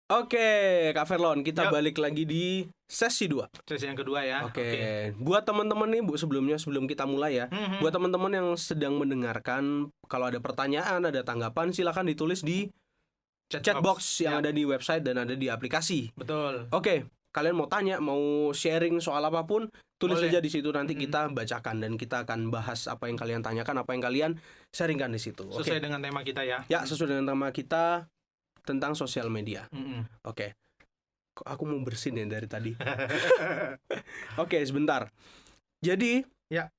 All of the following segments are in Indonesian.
Oke, Kak Verlon, kita Yap. balik lagi di sesi 2. Sesi yang kedua ya. Oke. Buat teman-teman nih, Bu, sebelum kita mulai ya. Mhm. Buat teman-teman yang sedang mendengarkan, kalau ada pertanyaan, ada tanggapan, silakan ditulis di chatbox yang Ya, ada di website dan ada di aplikasi. betul. Oke, kalian mau tanya, mau sharing soal apapun, tulis Boleh. saja di situ, nanti kita bacakan dan kita akan bahas apa yang kalian tanyakan, apa yang kalian sharingkan di situ. Oke. Sesuai dengan tema kita ya. Ya, sesuai dengan tema kita tentang sosial media. Mhm. Oke. Kok aku mau bersin ya dari tadi. Oke, sebentar. Jadi, Ya.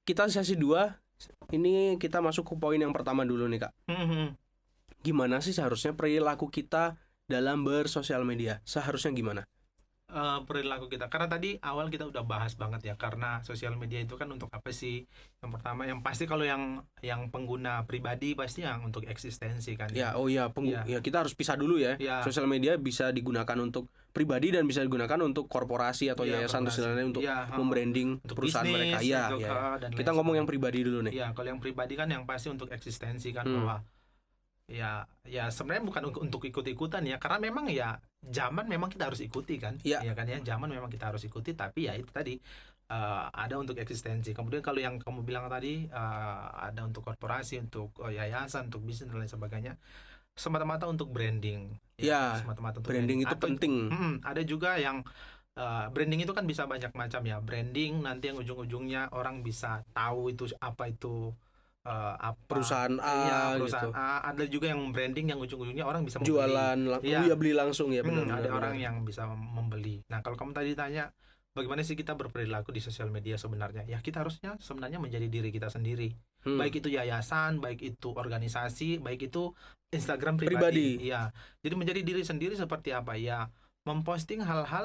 kita sesi 2. Ini kita masuk ke poin yang pertama dulu nih, Kak. Mhm. Gimana sih seharusnya perilaku kita dalam bersosial media? Seharusnya gimana? Perilaku kita, karena tadi awal kita udah bahas banget ya, karena sosial media itu kan untuk apa sih? Yang pertama, yang pasti kalau yang pengguna pribadi pasti yang untuk eksistensi kan Ya, ya. ya kita harus pisah dulu ya. Ya. Sosial media bisa digunakan untuk pribadi dan bisa digunakan untuk korporasi atau Ya, yayasan dan korporasi. lain-lain untuk Ya, membranding untuk perusahaan bisnis, mereka. Ya, untuk, ya. dan Kita lain ngomong yang sebagainya. pribadi dulu nih. Ya, kalau yang pribadi kan yang pasti untuk eksistensi kan, bahwa ya sebenarnya bukan untuk ikut-ikutan ya, karena memang ya zaman memang kita harus ikuti kan. Ya. Ya kan ya, zaman memang kita harus ikuti, tapi ya itu tadi ada untuk eksistensi. Kemudian kalau yang kamu bilang tadi ada untuk korporasi, untuk yayasan, untuk bisnis dan lain sebagainya, semata-mata untuk branding. Ya, semata-mata untuk branding itu penting. Ada juga yang branding itu kan bisa banyak macam ya. Branding nanti yang ujung-ujungnya orang bisa tahu itu apa itu apa Perusahaan A iya, perusahaan gitu. A. Ada juga yang branding yang ujung-ujungnya orang bisa membeli. Jualan, Iya. beli langsung ya, benar. Ada orang yang bisa membeli. Nah, kalau kamu tadi tanya bagaimana sih kita berperilaku di sosial media sebenarnya? Ya, kita harusnya sebenarnya menjadi diri kita sendiri. Baik itu yayasan, baik itu organisasi, baik itu Instagram pribadi. Iya. Jadi menjadi diri sendiri seperti apa? Ya, memposting hal-hal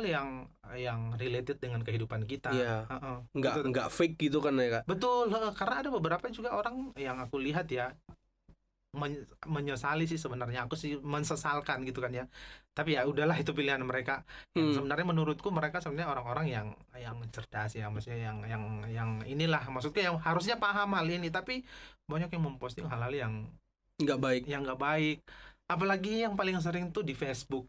yang related dengan kehidupan kita. Iya. Betul. Nggak fake gitu kan ya, Kak? Betul, karena ada beberapa juga orang yang aku lihat ya menyesali sih sebenarnya, aku sih mensesalkan gitu kan ya, tapi ya udahlah, itu pilihan mereka. Yang sebenarnya menurutku mereka sebenarnya orang-orang yang cerdas ya, maksudnya yang inilah, maksudnya yang harusnya paham hal ini, tapi banyak yang memposting hal-hal yang nggak baik, apalagi yang paling sering tuh di Facebook.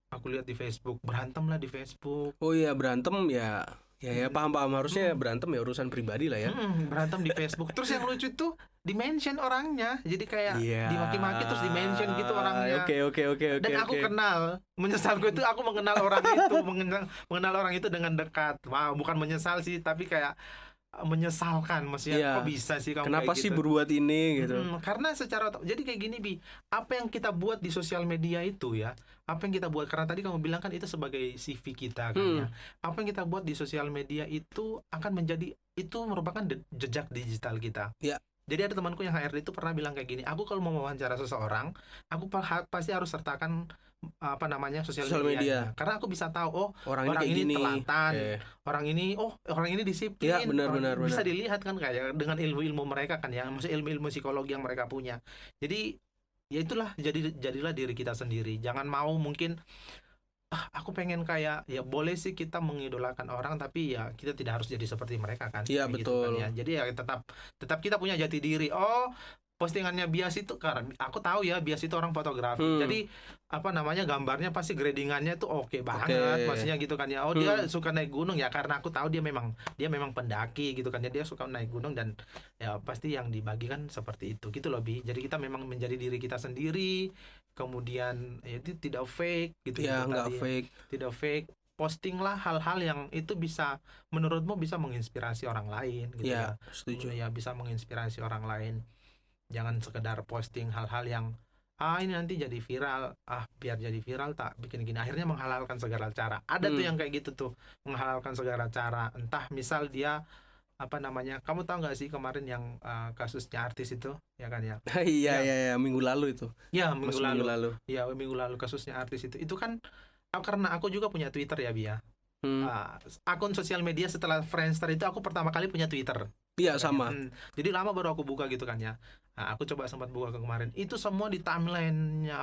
Aku lihat di Facebook, berantem lah di Facebook. Oh iya, berantem ya. Ya paham harusnya berantem ya urusan pribadi lah ya. Berantem di Facebook. Terus yang lucu tuh di-mention orangnya. Jadi kayak dimaki-maki terus di-mention gitu orangnya. Oke. Dan aku kenal, menyesalku itu aku mengenal orang itu, mengenal orang itu dengan dekat. Wah, bukan menyesal sih, tapi kayak menyesalkan, maksudnya kok bisa sih kamu kenapa kayak sih gitu berbuat ini gitu. Karena jadi kayak gini, Bi, apa yang kita buat di sosial media itu ya, apa yang kita buat, karena tadi kamu bilang kan itu sebagai CV kita kan ya, apa yang kita buat di sosial media itu akan menjadi, itu merupakan jejak digital kita ya. Jadi ada temanku yang HRD itu pernah bilang kayak gini, aku kalau mau wawancara seseorang, aku pasti harus sertakan sosial media. Karena aku bisa tahu, orang ini telatan, orang ini disiplin. Ya, benar. Bisa dilihat kan kayak dengan ilmu-ilmu mereka kan ya, maksudnya ilmu-ilmu psikologi yang mereka punya. Jadi ya itulah, jadilah diri kita sendiri. Jangan mau mungkin aku pengen kayak, ya boleh sih kita mengidolakan orang, tapi ya kita tidak harus jadi seperti mereka kan. Iya, betul. Gitu kan, ya. Jadi ya tetap kita punya jati diri. Postingannya Bias itu, karena aku tahu ya Bias itu orang fotografi. Jadi gambarnya pasti gradingannya tuh oke banget, maksudnya gitu kan ya. Dia suka naik gunung ya, karena aku tahu dia memang pendaki gitu kan ya. Dia suka naik gunung dan ya pasti yang dibagikan seperti itu gitu loh, Bi. Jadi kita memang menjadi diri kita sendiri. Kemudian ya itu tidak fake gitu ya, nggak tadi, fake. tidak fake. Postinglah hal-hal yang itu bisa, menurutmu bisa menginspirasi orang lain gitu ya. Setuju. Ya bisa menginspirasi orang lain. Jangan sekedar posting hal-hal yang ini nanti jadi viral, biar jadi viral tak bikin gini, akhirnya menghalalkan segala cara. Ada tuh yang kayak gitu tuh, menghalalkan segala cara. Entah misal dia kamu tahu nggak sih kemarin yang kasusnya artis itu ya kan ya? Iya, minggu lalu itu. Ya, minggu lalu. Ya, minggu lalu kasusnya artis itu kan karena aku juga punya Twitter ya, Bia. Akun sosial media setelah Friendster itu aku pertama kali punya Twitter. Iya, sama. Jadi lama baru aku buka gitu kan ya. Nah, aku coba sempat buka kemarin. Itu semua di timeline-nya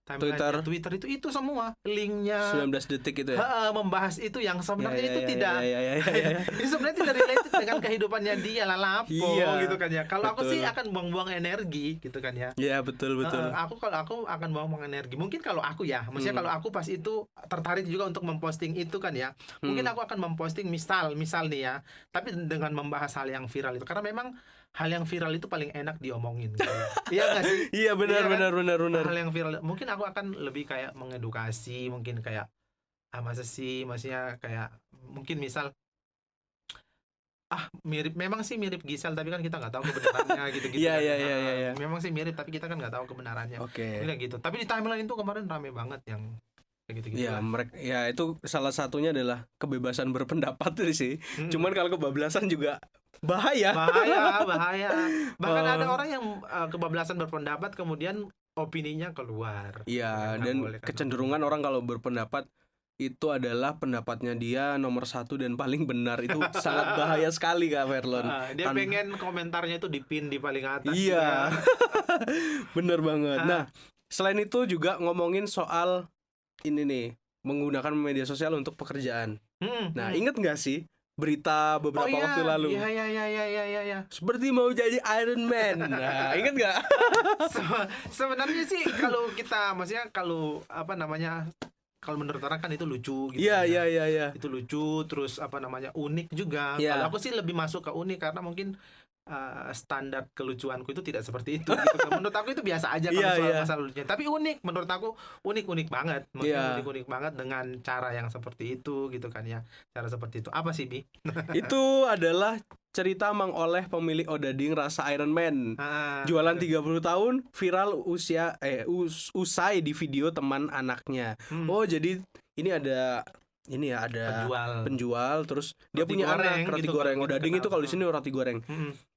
timeline Twitter itu semua linknya 19 detik itu ya. membahas itu yang sebenarnya Ya, itu ya, tidak ya, ya, ya, ya. ini sebenarnya tidak related dengan kehidupannya dia lapo Iya, gitu kan ya. Kalau aku betul. sih akan buang-buang energi gitu kan ya. Iya, betul. Kalau aku akan buang-buang energi. Mungkin kalau aku ya, maksudnya kalau aku pas itu tertarik juga untuk memposting itu kan ya. Mungkin aku akan memposting misal nih ya, tapi dengan membahas hal yang viral itu karena memang hal yang viral itu paling enak diomongin gitu ya. Iya nggak sih? Iya, benar. Hal yang viral mungkin aku akan lebih kayak mengedukasi, mungkin kayak masa sih, maksudnya kayak mungkin misal memang sih mirip Gisel tapi kan kita nggak tahu kebenarannya gitu-gitu kan. Iya. Memang sih mirip tapi kita kan nggak tahu kebenarannya. Oke. Kayak gitu. Tapi di timeline itu kemarin rame banget yang kayak gitu-gitu. Ya, itu salah satunya adalah kebebasan berpendapat sih. Cuman kalau kebablasan juga bahaya. Bahkan ada orang yang kebablasan berpendapat kemudian opininya keluar. Iya, dan kecenderungan orang kalau berpendapat itu adalah pendapatnya dia nomor 1 dan paling benar. Itu sangat bahaya sekali Kak Verlon. Dia pengen komentarnya itu dipin di paling atas. Iya. Bener banget. Nah, selain itu juga ngomongin soal ini nih, menggunakan media sosial untuk pekerjaan. Nah, inget nggak sih berita beberapa waktu lalu? Iya. Seperti mau jadi Iron Man. Nah, inget nggak? Sebenarnya sih kalau kita, maksudnya kalau kalau menurut orang kan itu lucu gitu. Iya. Itu lucu, terus unik juga. Iya. Kalau aku sih lebih masuk ke unik karena mungkin standar kelucuanku itu tidak seperti itu gitu. Menurut aku itu biasa aja kalau soal masalah lucunya. Tapi unik, menurut aku unik banget. Maksudnya unik banget dengan cara yang seperti itu gitu kan ya. Cara seperti itu. Apa sih, Bi? Itu adalah cerita Mang Oleh pemilik Odading rasa Iron Man. Jualan 30 tahun, viral usai di video teman anaknya. Oh, jadi ini ada penjual terus dia punya anak roti gitu, goreng. Odading itu kalau di sini roti goreng.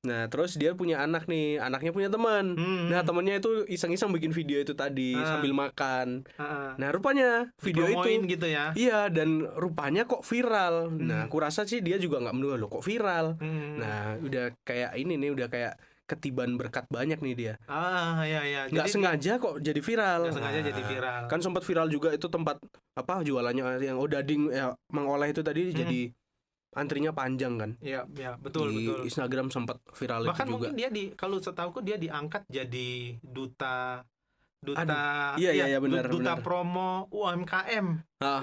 Nah, terus dia punya anak nih, anaknya punya teman. Nah, temannya itu iseng-iseng bikin video itu tadi sambil makan. Nah, rupanya video dipromoin itu gitu ya. Iya, dan rupanya kok viral. Nah, aku rasa sih dia juga nggak menduga loh kok viral. Nah, udah kayak ini nih, udah kayak ketiban berkat banyak nih dia. Iya. Nggak sengaja kok jadi viral. Nggak sengaja jadi viral. Kan sempat viral juga itu tempat jualannya yang Odading Mang Oleh itu tadi jadi antrinya panjang kan. Iya, betul. Instagram sempat viral bahkan itu juga. mungkin dia kalau setahuku dia diangkat jadi duta iya, benar. Duta promo UMKM.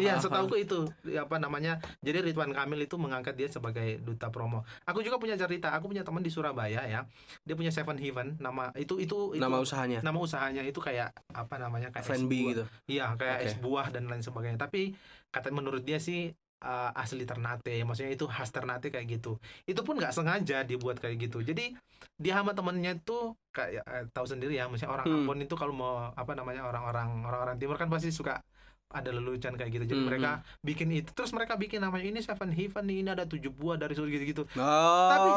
Iya, setahuku itu jadi Ridwan Kamil itu mengangkat dia sebagai duta promo. Aku juga punya cerita, aku punya teman di Surabaya ya. Dia punya Seven Heaven, nama itu nama usahanya. Nama usahanya itu kayak kayak F&B gitu. Iya, kayak es buah dan lain sebagainya. Tapi menurut dia sih asli Ternate, maksudnya itu khas Ternate kayak gitu. Itu pun nggak sengaja dibuat kayak gitu. Jadi dia sama temennya itu kayak tahu sendiri ya, maksudnya orang Ambon itu kalau mau orang-orang timur kan pasti suka ada lelucon kayak gitu. Jadi mereka bikin itu, terus mereka bikin namanya ini Seven Heaven nih, ini ada 7 buah dari surga gitu. Tapi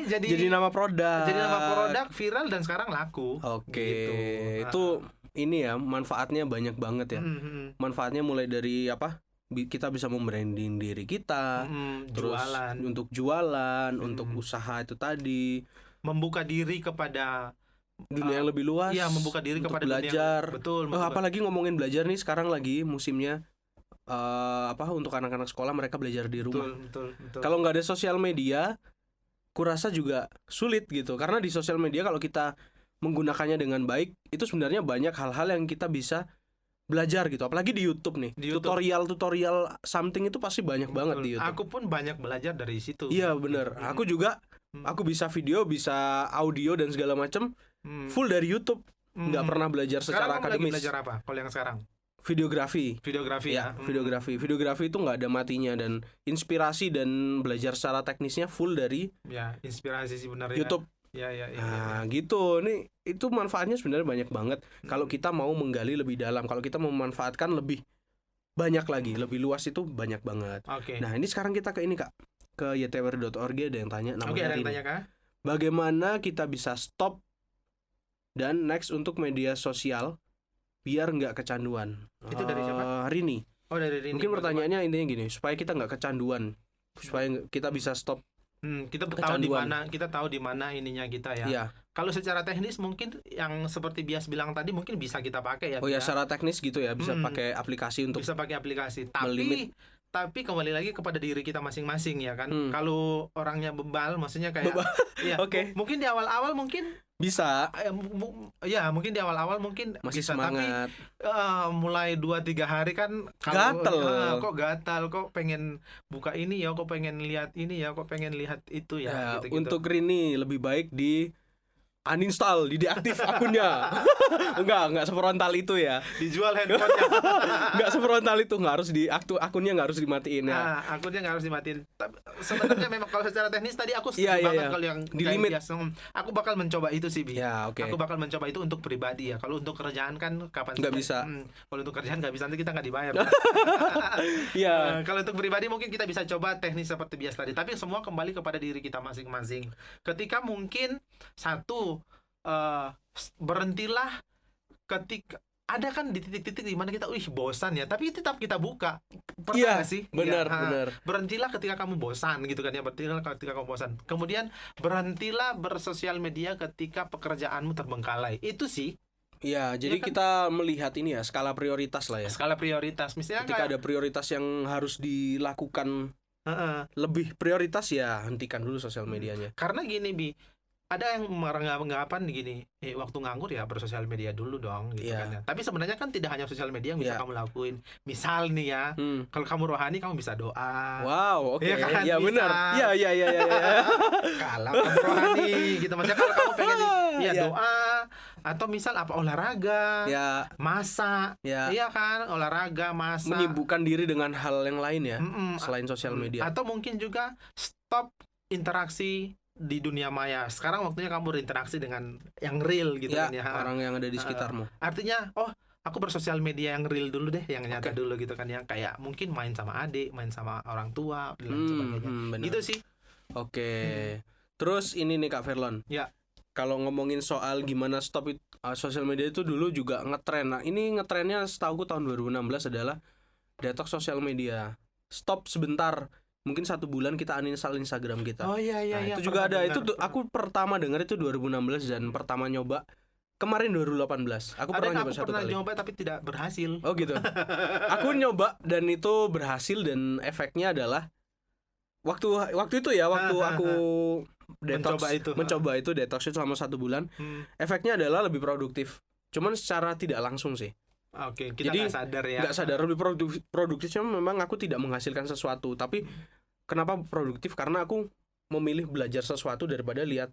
jadi nama produk. Jadi nama produk viral dan sekarang laku. Oke. Gitu. Itu ini ya, manfaatnya banyak banget ya. Manfaatnya mulai dari kita bisa membranding diri kita, terus jualan. Untuk jualan, untuk usaha itu tadi, membuka diri kepada dunia yang lebih luas. Iya, membuka diri untuk kepada belajar. Betul. Apalagi ngomongin belajar nih, sekarang lagi musimnya untuk anak-anak sekolah, mereka belajar di rumah. Betul. Kalau nggak ada sosial media, kurasa juga sulit gitu. Karena di sosial media kalau kita menggunakannya dengan baik, itu sebenarnya banyak hal-hal yang kita bisa belajar gitu, apalagi di YouTube nih. Tutorial something itu pasti banyak banget di YouTube. Aku pun banyak belajar dari situ. Iya, bener. Aku juga aku bisa video, bisa audio dan segala macam full dari YouTube. Nggak pernah belajar secara akademis. Sekarang lagi belajar apa? Kalau yang sekarang? Videografi ya. Videografi itu nggak ada matinya, dan inspirasi dan belajar secara teknisnya full dari inspirasi sih benar YouTube. Ya. Gitu. Nih itu manfaatnya sebenarnya banyak banget kalau kita mau menggali lebih dalam, kalau kita mau memanfaatkan lebih banyak lagi, lebih luas, itu banyak banget. Nah, ini sekarang kita ke ini Kak, ke ytwer.org ada yang tanya namanya ini. Bagaimana kita bisa stop dan next untuk media sosial biar nggak kecanduan? Itu dari siapa? Rini. Dari Rini. Mungkin pertanyaannya intinya gini, supaya kita nggak kecanduan, supaya kita bisa stop Kita tahu di mana ininya kita ya. Iya. Kalau secara teknis mungkin yang seperti Bias bilang tadi mungkin bisa kita pakai ya. Oh ya, secara teknis gitu ya, bisa pakai aplikasi untuk bisa pakai aplikasi. melimit. Tapi kembali lagi kepada diri kita masing-masing ya kan. Kalau orangnya bebal, maksudnya kayak ya, Oke. mungkin di awal-awal mungkin bisa mungkin di awal-awal mungkin masih bisa, semangat. tapi mulai 2-3 hari kan kok gatal, kok pengen buka ini ya, kok pengen lihat ini ya, kok pengen lihat itu ya, gitu-gitu. Untuk Rini lebih baik di uninstall, dideaktif akunnya. Enggak sefrontal itu ya. Dijual handphonenya. Enggak sefrontal itu, enggak harus akunnya enggak harus dimatiin ya. Nah, akunnya enggak harus dimatiin. Sebenarnya memang kalau secara teknis tadi aku setuju banget kalau yang di limit. Aku bakal mencoba itu sih, Bi. Ya, okay. Aku bakal mencoba itu untuk pribadi ya. Kalau untuk kerjaan kan kapan nggak bisa. Kalau untuk kerjaan nggak bisa, nanti kita nggak dibayar. Iya. Kalau untuk pribadi mungkin kita bisa coba teknis seperti biasa tadi. Tapi semua kembali kepada diri kita masing-masing. Ketika mungkin berhentilah ketika ada kan di titik-titik di mana kita bosan ya, tapi tetap kita buka. Pernah nggak sih? Benar. Berhentilah ketika kamu bosan gitu kan ya, berhentilah ketika kamu bosan. Kemudian berhentilah bersosial media ketika pekerjaanmu terbengkalai. Itu sih. Iya, jadi kan? Kita melihat ini ya, skala prioritas lah ya. Skala prioritas. Misalnya ketika ada prioritas yang harus dilakukan lebih prioritas ya, hentikan dulu sosial medianya. Karena gini, Bi, ada yang meranggapan gini, waktu nganggur ya bersosial media dulu dong gitu kan ya. Tapi sebenarnya kan tidak hanya sosial media yang bisa kamu lakuin. Misal nih ya, kalau kamu rohani kamu bisa doa. Wow, oke. Ya benar. Iya. Kalau kamu rohani gitu, maksudnya kalau kamu pengen doa, atau misal olahraga, masak, iya kan, olahraga, masak. Menyibukkan diri dengan hal yang lain ya, selain sosial media. Atau mungkin juga stop interaksi di dunia maya. Sekarang waktunya kamu berinteraksi dengan yang real gitu kan ya. Orang yang ada di sekitarmu. Artinya, aku bersosial media yang real dulu deh, yang nyata dulu gitu kan ya. Kayak mungkin main sama adik, main sama orang tua dan sebagainya. Gitu sih. Oke. Terus ini nih Kak Verlon. Ya. Kalau ngomongin soal gimana stop sosial media itu dulu juga ngetren. Nah, ini ngetrennya setahu tahun 2016 adalah detox sosial media. Stop sebentar. Mungkin 1 bulan kita uninstall Instagram kita. Oh iya. Itu juga ada. Itu aku pertama dengar itu 2016 dan pertama nyoba kemarin 2018. Aku pernah nyoba 1 kali. Aku nyoba tapi tidak berhasil. Oh gitu. Aku nyoba dan itu berhasil dan efeknya adalah waktu itu ya, waktu aku mencoba itu detox itu selama 1 bulan. Efeknya adalah lebih produktif. Cuman secara tidak langsung sih. Oke, kita nggak sadar ya. Nggak sadar lebih produktif. Cuma memang aku tidak menghasilkan sesuatu. Tapi kenapa produktif? Karena aku memilih belajar sesuatu daripada lihat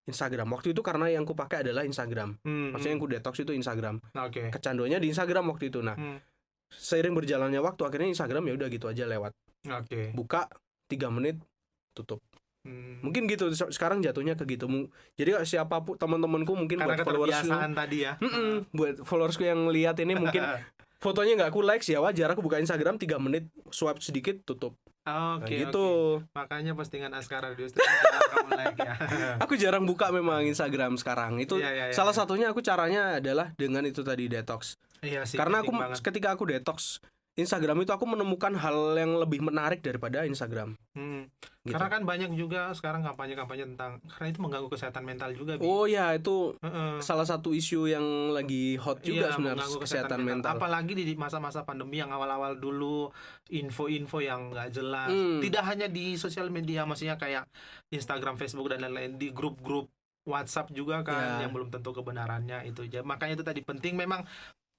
Instagram. Waktu itu karena yang aku pakai adalah Instagram. Maksudnya yang aku detox itu Instagram. Kecanduannya di Instagram waktu itu. Nah, seiring berjalannya waktu akhirnya Instagram ya udah gitu aja lewat. Buka 3 menit tutup. Mungkin gitu sekarang jatuhnya ke gitu. Jadi siapapun teman-temanku mungkin karena buat followersku tadi ya. Buat followersku yang lihat ini mungkin fotonya nggak aku like ya wajar, aku buka Instagram 3 menit swipe sedikit tutup. Gitu. Makanya postingan Askara di Instagram kamu like ya. Aku jarang buka memang Instagram sekarang. Itu salah satunya aku caranya adalah dengan itu tadi detox. Iya sih. Karena ketika aku detox Instagram itu aku menemukan hal yang lebih menarik daripada Instagram. Gitu. Karena kan banyak juga sekarang kampanye-kampanye tentang, karena itu mengganggu kesehatan mental juga. Oh ya, itu salah satu isu yang lagi hot juga sebenarnya, kesehatan mental. Apalagi di masa-masa pandemi yang awal-awal dulu, info-info yang nggak jelas. Tidak hanya di sosial media, maksudnya kayak Instagram, Facebook dan lain-lain, di grup-grup WhatsApp juga kan yang belum tentu kebenarannya itu. Makanya itu tadi penting memang.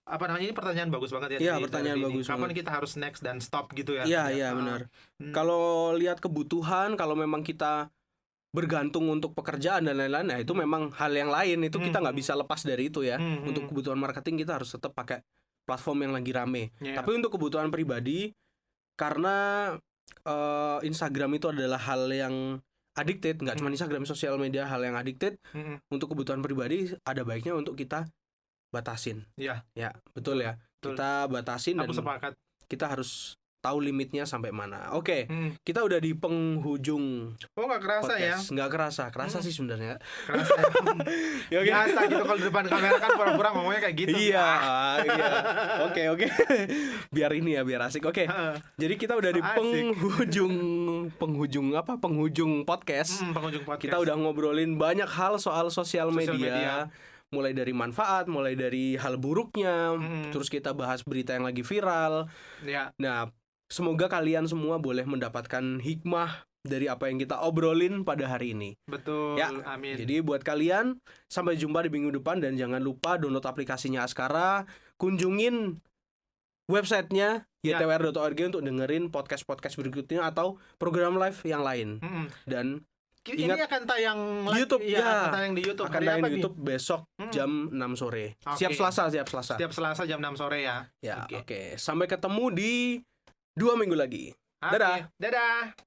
Ini pertanyaan bagus banget ya. Iya, pertanyaan bagus. Kapan kita harus next dan stop gitu ya? Iya, benar. Kalau lihat kebutuhan, kalau memang kita bergantung untuk pekerjaan dan lain-lain, nah itu memang hal yang lain. Itu kita nggak bisa lepas dari itu ya. Untuk kebutuhan marketing kita harus tetap pakai platform yang lagi rame. Tapi untuk kebutuhan pribadi, karena Instagram itu adalah hal yang addicted, nggak cuma Instagram, sosial media hal yang addicted. Untuk kebutuhan pribadi ada baiknya untuk kita batasin. Ya, betul ya. Betul. Kita batasin. Aku sepakat. Kita harus tahu limitnya sampai mana. Oke, kita udah di penghujung. Oh, nggak kerasa podcast. Nggak kerasa sih sebenarnya. Kerasa ya. Biasa gitu kalau di depan kamera kan pura-pura ngomongnya kayak gitu. Iya, iya. Oke. Biar ini ya, biar asik. Oke. Jadi kita udah di penghujung podcast. Penghujung podcast. Kita udah ngobrolin banyak hal soal sosial media. Mulai dari manfaat, mulai dari hal buruknya, terus kita bahas berita yang lagi viral. Ya. Nah, semoga kalian semua boleh mendapatkan hikmah dari apa yang kita obrolin pada hari ini. Betul, ya, amin. Jadi buat kalian, sampai jumpa di minggu depan. Dan jangan lupa download aplikasinya Askara, kunjungin websitenya ytwr.org untuk dengerin podcast-podcast berikutnya atau program live yang lain. Dan ini akan tayang di YouTube, akan tayang di YouTube. Akan tayang di YouTube besok jam 6 sore. Okay. Siap Selasa. Setiap Selasa jam 6 sore ya. Ya, oke. Sampai ketemu di 2 minggu lagi. Dadah. Dadah.